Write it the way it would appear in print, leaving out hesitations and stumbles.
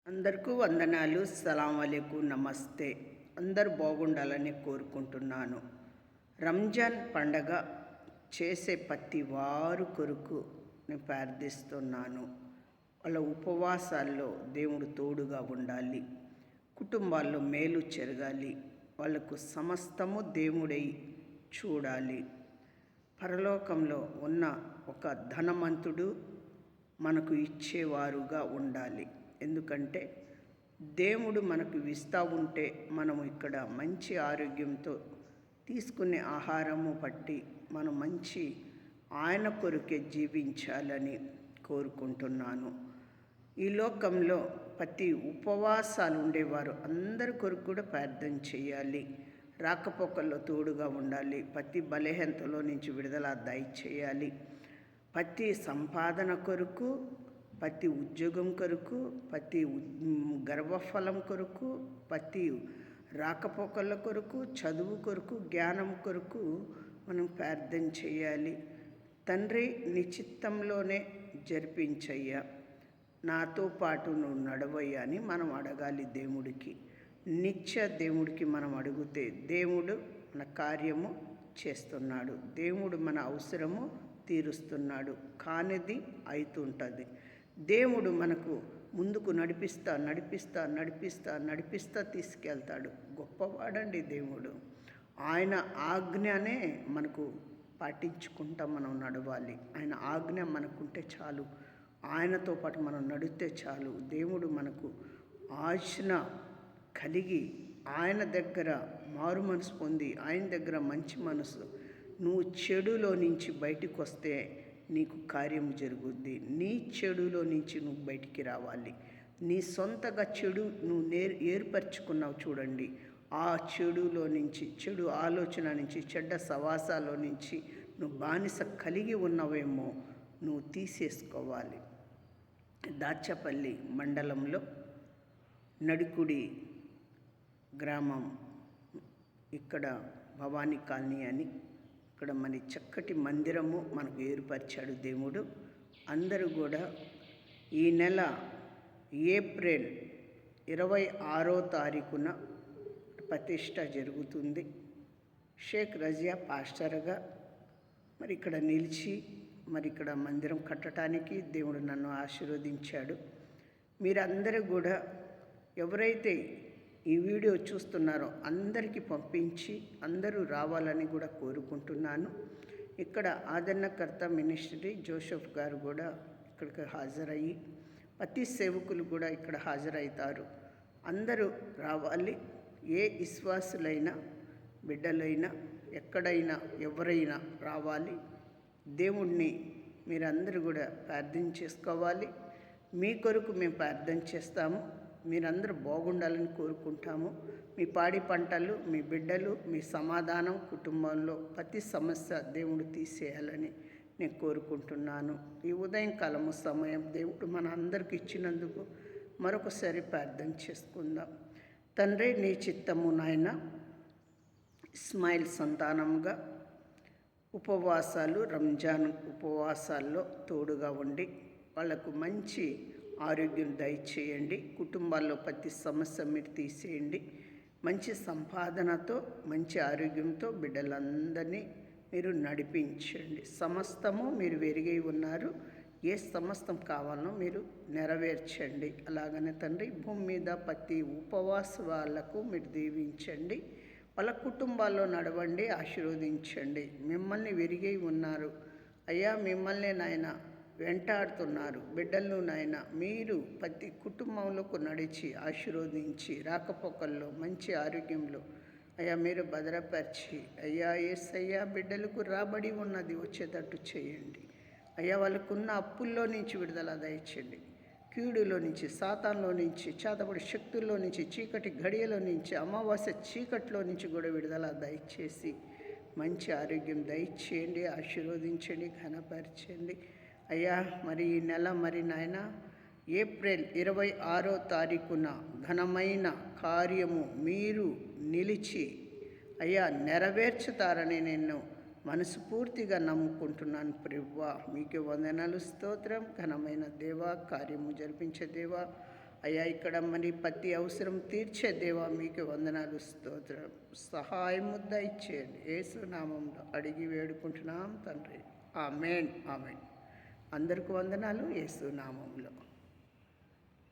అందరికీ వందనాలు. సలాం అలైకుం, నమస్తే. అందరూ బాగుండాలని కోరుకుంటున్నాను. రంజాన్ పండగ చేసే ప్రతి వారు కొరకు నేను ప్రార్థిస్తున్నాను. వాళ్ళ ఉపవాసాల్లో దేవుడు తోడుగా ఉండాలి, కుటుంబాల్లో మేలు జరగాలి, వాళ్ళకు సమస్తము దేవుడై చూడాలి. పరలోకంలో ఉన్న ఒక ధనవంతుడు మనకు ఇచ్చేవారుగా ఉండాలి. ఎందుకంటే దేవుడు మనకు ఇస్తూ ఉంటే మనము ఇక్కడ మంచి ఆరోగ్యంతో తీసుకునే ఆహారము బట్టి మనం మంచి ఆయన కొరకే జీవించాలని కోరుకుంటున్నాను. ఈ లోకంలో ప్రతి ఉపవాసాలు ఉండేవారు అందరి కొరకు కూడా ప్రార్థన చేయాలి. రాకపోకల్లో తోడుగా ఉండాలి. ప్రతి బలహీనతలో నుంచి విడుదల దయచేయాలి. ప్రతి సంపాదన కొరకు, ప్రతి ఉద్యోగం కొరకు, ప్రతి గర్భఫలం కొరకు, ప్రతి రాకపోకల కొరకు, చదువు కొరకు, జ్ఞానం కొరకు మనం ప్రార్థన చేయాలి. తండ్రి, నీ చిత్తంలోనే జరిపించయ్యా, నాతో పాటు నువ్వు నడవయ్యా అని మనం అడగాలి. దేవుడికి, నిత్య దేవుడికి మనం అడిగితే దేవుడు మన కార్యము చేస్తున్నాడు. దేవుడు మన అవసరము తీరుస్తున్నాడు. కానిది అవుతుంటుంది. దేవుడు మనకు ముందుకు నడిపిస్తా తీసుకెళ్తాడు. గొప్పవాడండి దేవుడు. ఆయన ఆజ్ఞనే మనకు పాటించుకుంటా మనం నడవాలి. ఆయన ఆజ్ఞ మనకుంటే చాలు. ఆయనతో పాటు మనం నడిస్తే చాలు. దేవుడు మనకు ఆజ్ఞ కలిగి ఆయన దగ్గర మారు మనసు పొంది ఆయన దగ్గర మంచి మనసు, నువ్వు చెడులో నుంచి బయటికి వస్తే నీకు కార్యం జరుగుద్ది. నీ చెడులో నుంచి నువ్వు బయటికి రావాలి. నీ సొంతగా చెడు నువ్వు ఏర్పరచుకున్నావు చూడండి, ఆ చెడులో నుంచి, చెడు ఆలోచన నుంచి, చెడ్డ సవాసాల నుంచి నువ్వు బానిస కలిగి ఉన్నవేమో నువ్వు తీసేసుకోవాలి. దాచపల్లి మండలంలో నడికుడి గ్రామం, ఇక్కడ భవానీ కాలనీ అని, ఇక్కడ మన చక్కటి మందిరము మనకు ఏర్పరిచాడు దేవుడు. అందరూ కూడా ఈ నెల ఏప్రిల్ 26వ తారీఖున ప్రతిష్ట జరుగుతుంది. షేక్ రజియా పాస్టర్గా మరి ఇక్కడ నిలిచి మరి ఇక్కడ మందిరం కట్టడానికి దేవుడు నన్ను ఆశీర్వదించాడు. మీరందరూ కూడా ఎవరైతే ఈ వీడియో చూస్తున్నారో అందరికీ పంపించి అందరూ రావాలని కూడా కోరుకుంటున్నాను. ఇక్కడ ఆదరణకర్త మినిస్ట్రీ జోసెఫ్ గారు కూడా ఇక్కడికి హాజరయ్యి, ప్రతి సేవకులు కూడా ఇక్కడ హాజరవుతారు. అందరూ రావాలి. ఏ విశ్వాసులైనా, బిడ్డలైనా, ఎక్కడైనా ఎవరైనా రావాలి. దేవుణ్ణి మీరందరూ కూడా ప్రార్థన చేసుకోవాలి. మీ కొరకు మేము ప్రార్థన చేస్తాము. మీరందరూ బాగుండాలని కోరుకుంటాము. మీ పాడి పంటలు, మీ బిడ్డలు, మీ సమాధానం, కుటుంబంలో ప్రతి సమస్య దేవుడు తీసేయాలని నేను కోరుకుంటున్నాను. ఈ ఉదయంకాలము సమయం దేవుడు మన అందరికి ఇచ్చినందుకు మరొకసారి ప్రార్థన చేసుకుందాం. తండ్రి, నీ చిత్తము నాయన, ఇస్మాయిల్ సంతానంగా ఉపవాసాలు, రంజాన్ ఉపవాసాల్లో తోడుగా ఉండి వాళ్లకు మంచి ఆరోగ్యం దయచేయండి. కుటుంబాల్లో ప్రతి సమస్య మీరు తీసేయండి. మంచి సంపాదనతో, మంచి ఆరోగ్యంతో బిడ్డలందరినీ మీరు నడిపించండి. సమస్తము మీరు వెరిగి ఉన్నారు. ఏ సమస్తం కావాలనో మీరు నెరవేర్చండి. అలాగనే తండ్రి, భూమి మీద ప్రతి ఉపవాస వాళ్ళకు మీరు దీవించండి. వాళ్ళ కుటుంబాల్లో నడవండి, ఆశీర్వదించండి. మిమ్మల్ని వెరిగి ఉన్నారు అయ్యా, మిమ్మల్ని నాయన వెంటాడుతున్నారు బిడ్డలను నాయన, మీరు ప్రతి కుటుంబంలోకి నడిచి ఆశీర్వదించి రాకపోకల్లో మంచి ఆరోగ్యంలో అయ్యా మీరు భద్రపరిచి అయ్యా యేసయ్యా బిడ్డలకు రాబడి ఉన్నది వచ్చేటట్టు చేయండి. అయ్యా వాళ్ళకున్న అప్పుల్లో నుంచి విడుదల దయచేయండి. కీడులో నుంచి, సాతాన్లో నుంచి, చేతబడి శక్తుల్లో నుంచి, చీకటి గడియలో నుంచి, అమావాస్య చీకట్లో నుంచి కూడా విడుదల దయచేసి మంచి ఆరోగ్యం దయచేయండి. ఆశీర్వదించండి, ఘనపరచండి. అయ్యా మరి ఈ నెల మరి నాయన ఏప్రిల్ 26వ తారీఖున ఘనమైన కార్యము మీరు నిలిచి అయ్యా నెరవేర్చుతారని నేను మనస్ఫూర్తిగా నమ్ముకుంటున్నాను. ప్రభువా, మీకే వందనాలు, స్తోత్రం. ఘనమైన దేవా, కార్యము జరిపించే దేవా అయ్యా ఇక్కడ మరి ప్రతి అవసరం తీర్చే దేవా మీకు వందనాలు, స్తోత్రం. సహాయము దయచేయండి. యేసు నామంలో అడిగి వేడుకుంటున్నాం తండ్రి. ఆమేన్, ఆమేన్. అందరికి వందనాలు యేసు నామంలో.